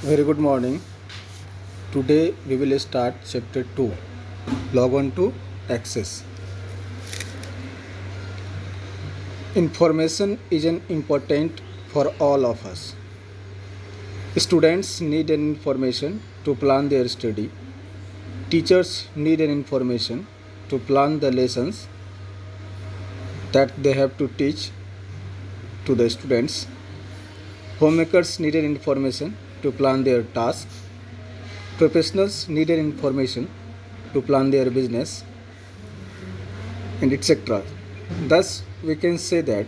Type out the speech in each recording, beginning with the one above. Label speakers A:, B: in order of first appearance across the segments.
A: Very good morning. Today we will start chapter 2. Log on to access. Information is an important for all of us. Students need an information to plan their study. Teachers need an information to plan the lessons that they have to teach to the students. Homemakers need an information to plan their tasks. Professionals need an information to plan their business and etc. Thus, we can say that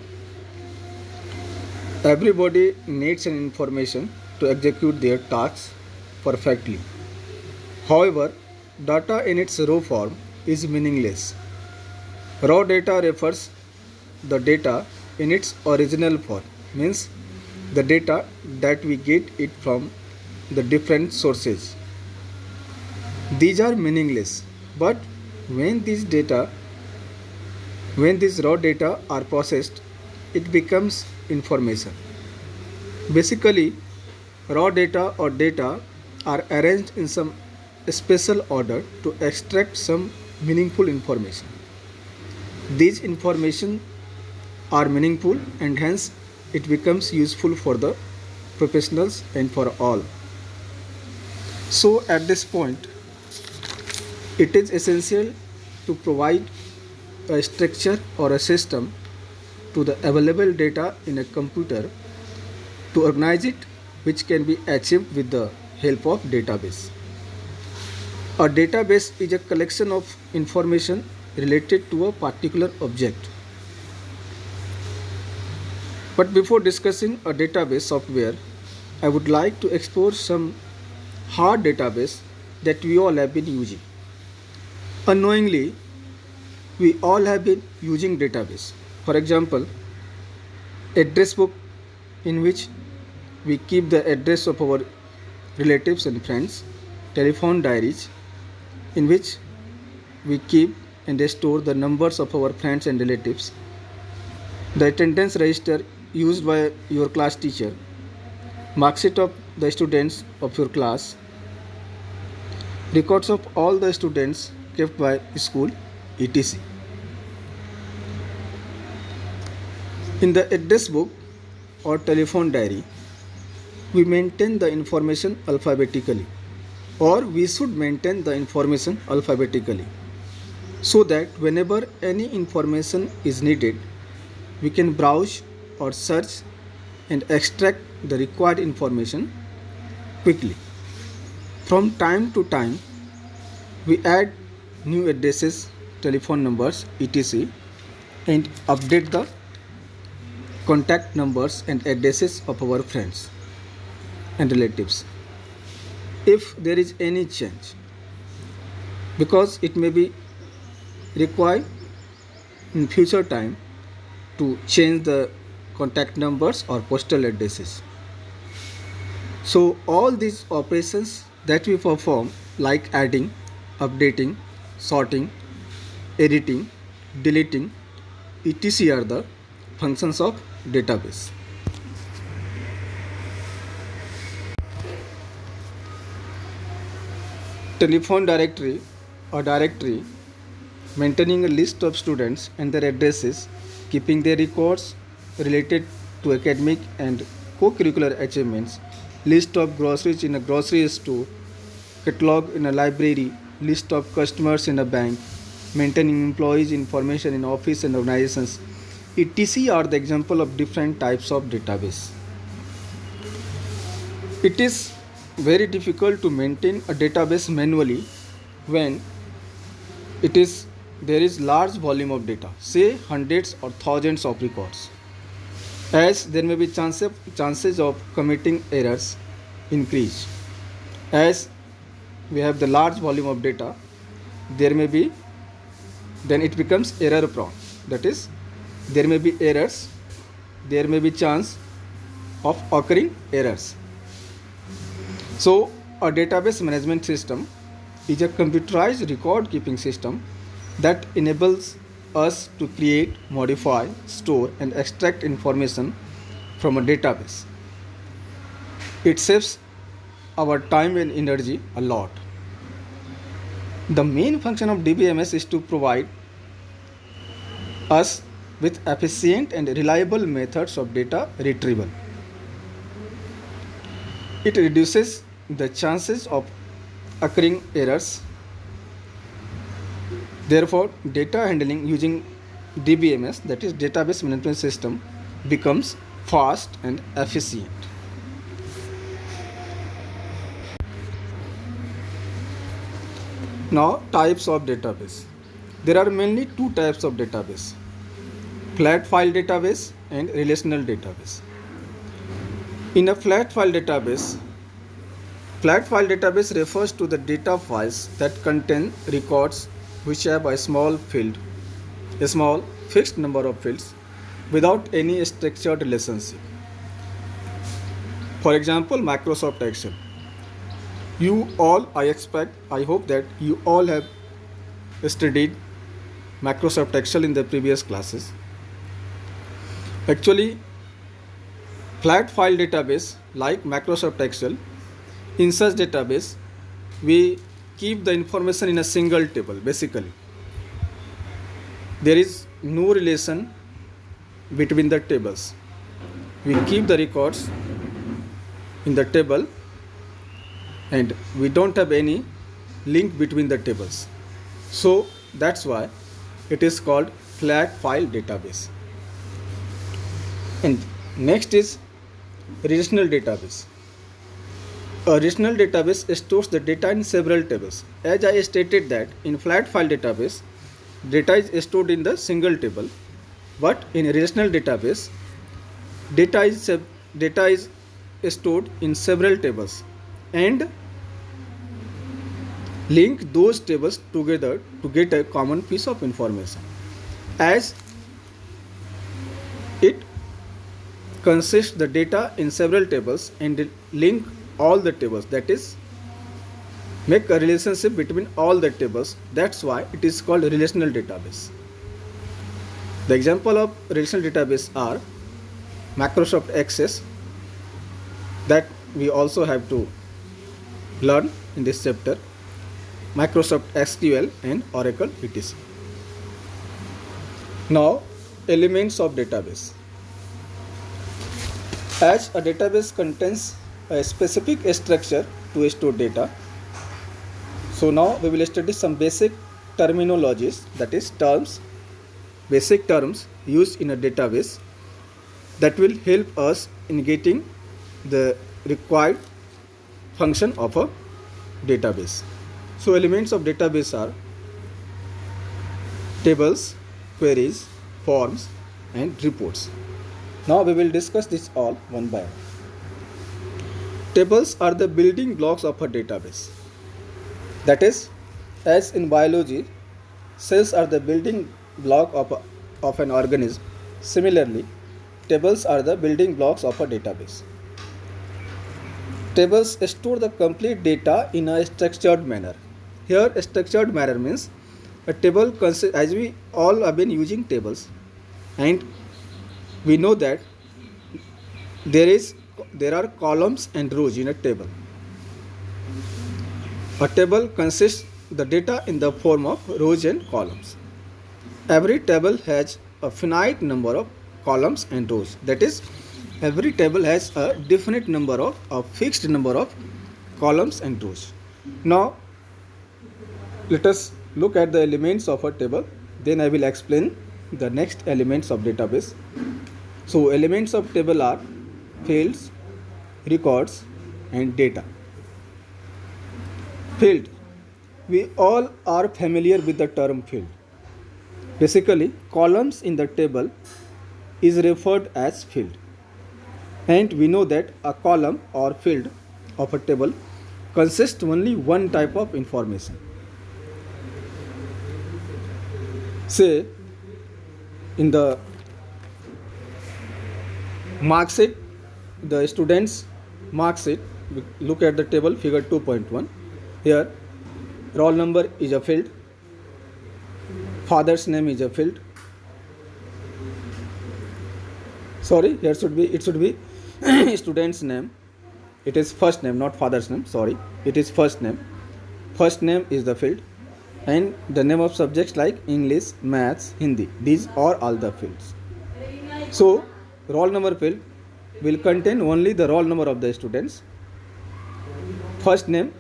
A: everybody needs an information to execute their tasks perfectly. However, data in its raw form is meaningless. Raw data refers the data in its original form, means the data that we get it from the different sources. These are meaningless, but when these raw data are processed, it becomes information. Basically, raw data or data are arranged in some special order to extract some meaningful information. These information are meaningful and hence it becomes useful for the professionals and for all. So at this point, it is essential to provide a structure or a system to the available data in a computer to organize it, which can be achieved with the help of database. A database is a collection of information related to a particular object. But before discussing a database software, I would like to explore some hard database that we all have been using. Unknowingly, we all have been using database. For example, address book in which we keep the address of our relatives and friends, telephone diaries in which we keep and store the numbers of our friends and relatives, the attendance register used by your class teacher, mark sheet of the students of your class, records of all the students kept by school, etc. In the address book or telephone diary, we maintain the information alphabetically, or we should maintain the information alphabetically, so that whenever any information is needed, we can browse or search and extract the required information quickly. From time to time, we add new addresses, telephone numbers, etc. and update the contact numbers and addresses of our friends and relatives if there is any change, because it may be required in future time to change the contact numbers or postal addresses. So all these operations that we perform, like adding, updating, sorting, editing, deleting, etc. are the functions of database. Telephone directory or directory maintaining a list of students and their addresses, keeping their records related to academic and co-curricular achievements, list of groceries in a grocery store, catalog in a library, list of customers in a bank, maintaining employees information in office and organizations, etc. are the example of different types of database. It is very difficult to maintain a database manually when it is there is large volume of data, say hundreds or thousands of records, as there may be chances of committing errors increase. As we have the large volume of data, there may be then it becomes error prone, that is there may be errors, there may be chance of occurring errors. So a database management system is a computerized record keeping system that enables us to create, modify, store and extract information from a database. It saves our time and energy a lot. The main function of DBMS is to provide us with efficient and reliable methods of data retrieval. It reduces the chances of occurring errors. Therefore, data handling using DBMS, that is database management system, becomes fast and efficient. Now, types of database. There are mainly two types of database: flat file database and relational database. In a flat file database refers to the data files that contain records which have a small fixed number of fields without any structured relationship. For example, Microsoft Excel. I hope that you all have studied Microsoft Excel in the previous classes. Actually, flat file database like Microsoft Excel, in such database, we keep the information in a single table. Basically, there is no relation between the tables. We keep the records in the table and we don't have any link between the tables. So that's why it is called flat file database. And next is relational database. A relational database stores the data in several tables. As I stated that in flat file database, data is stored in the single table, but in a relational database, data is stored in several tables and link those tables together to get a common piece of information. As it consists the data in several tables and link all the tables, that is make a relationship between all the tables. That's why it is called a relational database. The example of relational database are Microsoft Access, that we also have to learn in this chapter, Microsoft SQL and Oracle etc. Now, elements of database. As a database contains a specific structure to store data, so now we will study some basic terminologies, that is basic terms used in a database that will help us in getting the required function of a database. So elements of database are tables, queries, forms and reports. Now we will discuss this all one by one. Tables are the building blocks of a database. That is, as in biology, cells are the building block of an organism. Similarly, tables are the building blocks of a database. Tables store the complete data in a structured manner. Here, a structured manner means a table consists, as we all have been using tables, and we know that there are columns and rows in a table. A table consists the data in the form of rows and columns. Every table has a finite number of columns and rows. That is, every table has a definite number of a fixed number of columns and rows. Now, let us look at the elements of a table. Then I will explain the next elements of database. So, elements of table are fields, records and data. Field. We all are familiar with the term field. Basically, columns in the table is referred as field. And we know that a column or field of a table consists only one type of information. Say, in the mark sheet, the student's mark sheet, look at the table figure 2.1. Here, roll number is a field, father's name is a field. Sorry, here it should be student's name. it is first name, not father's name, sorry, it is first name. First name is the field, and the name of subjects like English, Maths, Hindi, these are all the fields. So roll number field will contain only the roll number of the students. First name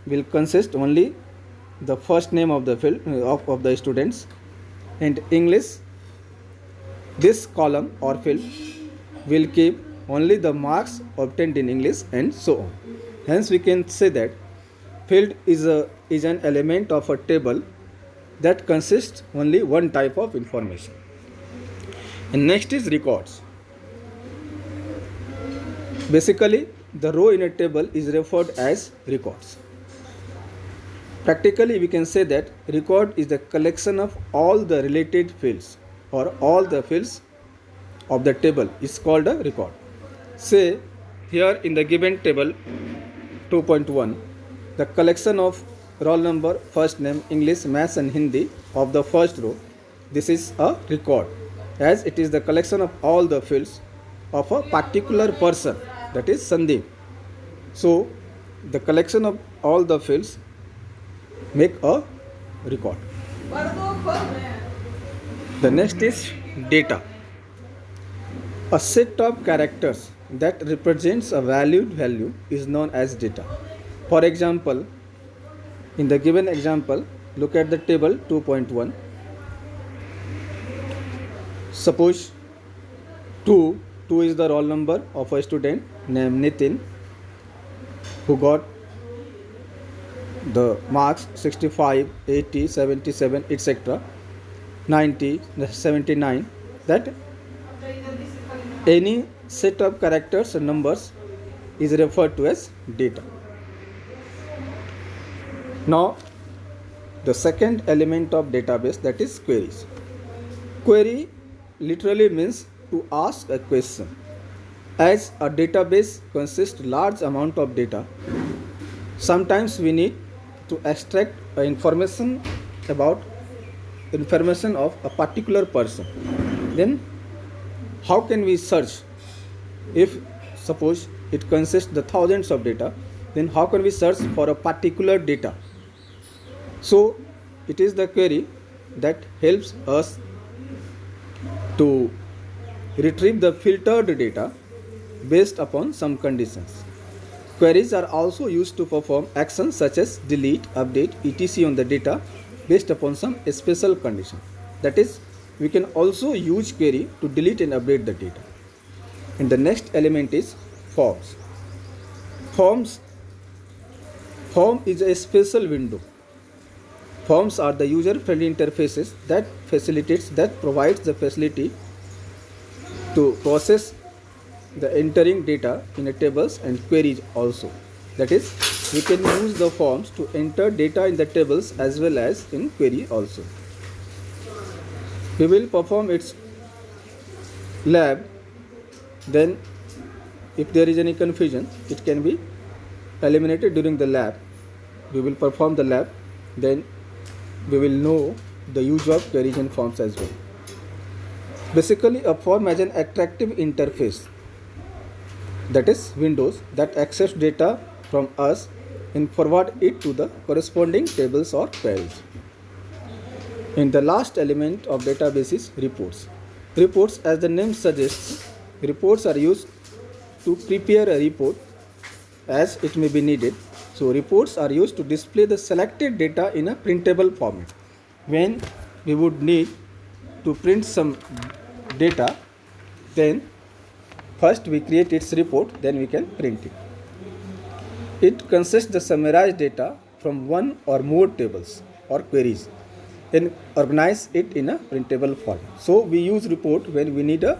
A: will consist only the first name of the field of the students, and English, this column or field will keep only the marks obtained in English, and so on. Hence we can say that field is an element of a table that consists only one type of information. And next is records. Basically, the row in a table is referred as records. Practically, we can say that record is the collection of all the related fields, or all the fields of the table is called a record. Say here in the given table 2.1, the collection of roll number, first name, English, Maths and Hindi of the first row, this is a record, as it is the collection of all the fields of a particular person, that is Sandeep. So the collection of all the fields make a record. The next is data. A set of characters that represents a valued value is known as data. For example, in the given example, look at the table 2.1. Suppose 2 is the roll number of a student named Nitin, who got the marks 65, 80, 77, etc., 90, 79. That any set of characters and numbers is referred to as data. Now, the second element of database, that is queries. Query literally means to ask a question. As a database consists large amount of data, sometimes we need to extract information of a particular person. Then how can we search? If suppose it consists the thousands of data, then how can we search for a particular data? So it is the query that helps us to retrieve the filtered data based upon some conditions. Queries are also used to perform actions such as delete, update, etc. on the data based upon some special condition. That is, we can also use query to delete and update the data. And the next element is forms. Form is a special window. Forms are the user-friendly interfaces that provides the facility to process the entering data in a tables and queries also. That is, we can use the forms to enter data in the tables as well as in query also. We will perform its lab. Then if there is any confusion, it can be eliminated during the lab. We will perform the lab, then we will know the use of queries and forms as well. Basically, a form has an attractive interface, that is windows, that accepts data from us and forward it to the corresponding tables or queries. And the last element of database is reports. Reports, as the name suggests, reports are used to prepare a report as it may be needed. So reports are used to display the selected data in a printable format. When we would need to print some data, then first we create its report, then we can print it. It consists the summarized data from one or more tables or queries and organize it in a printable format. So we use report when we need a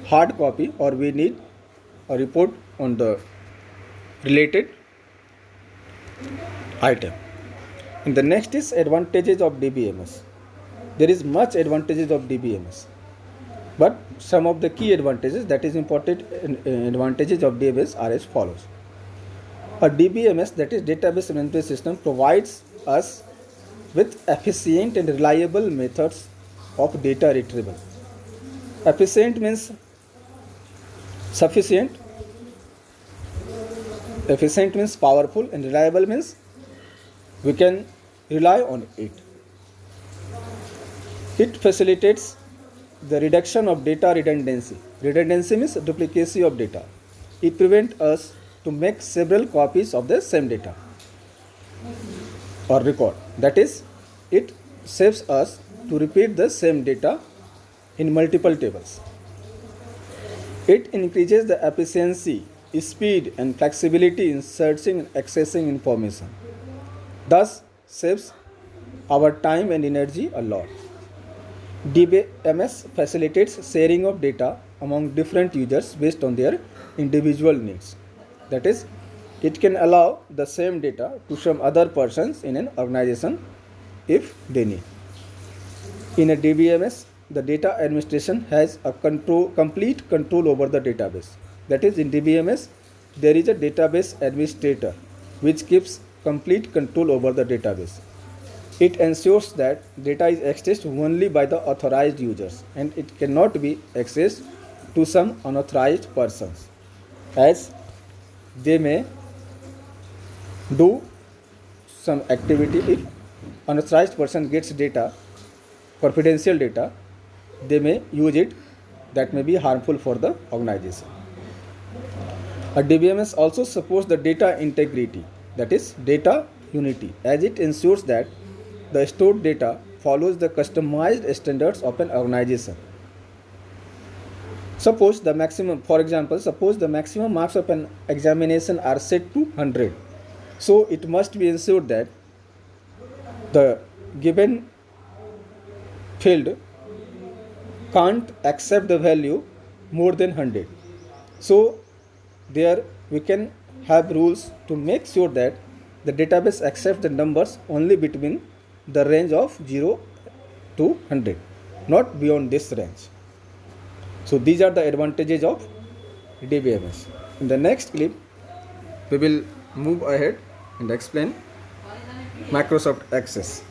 A: hard copy or we need a report on the related item. And the next is advantages of DBMS. There is much advantages of DBMS, but some of the key advantages, that is important advantages of DBMS, are as follows. A DBMS, that is database management system, provides us with efficient and reliable methods of data retrieval. Efficient means sufficient, Efficient means powerful, and reliable means we can rely on it. It facilitates the reduction of data redundancy. Redundancy means duplicacy of data. It prevents us to make several copies of the same data or record. That is, it saves us to repeat the same data in multiple tables. It increases the efficiency, speed, and flexibility in searching and accessing information. Thus, saves our time and energy a lot. DBMS facilitates sharing of data among different users based on their individual needs. That is, it can allow the same data to some other persons in an organization if they need. In a DBMS, the data administration has a complete control over the database. That is, in DBMS, there is a database administrator which keeps complete control over the database. It ensures that data is accessed only by the authorized users and it cannot be accessed to some unauthorized persons, as they may do some activity. If unauthorized person gets data, confidential data, they may use it, that may be harmful for the organization. A DBMS also supports the data integrity, that is data unity, as it ensures that the stored data follows the customized standards of an organization. Suppose the maximum marks of an examination are set to 100. So it must be ensured that the given field can't accept the value more than 100. So there we can have rules to make sure that the database accepts the numbers only between the range of 0 to 100, not beyond this range. So these are the advantages of DBMS. In the next clip, we will move ahead and explain Microsoft Access.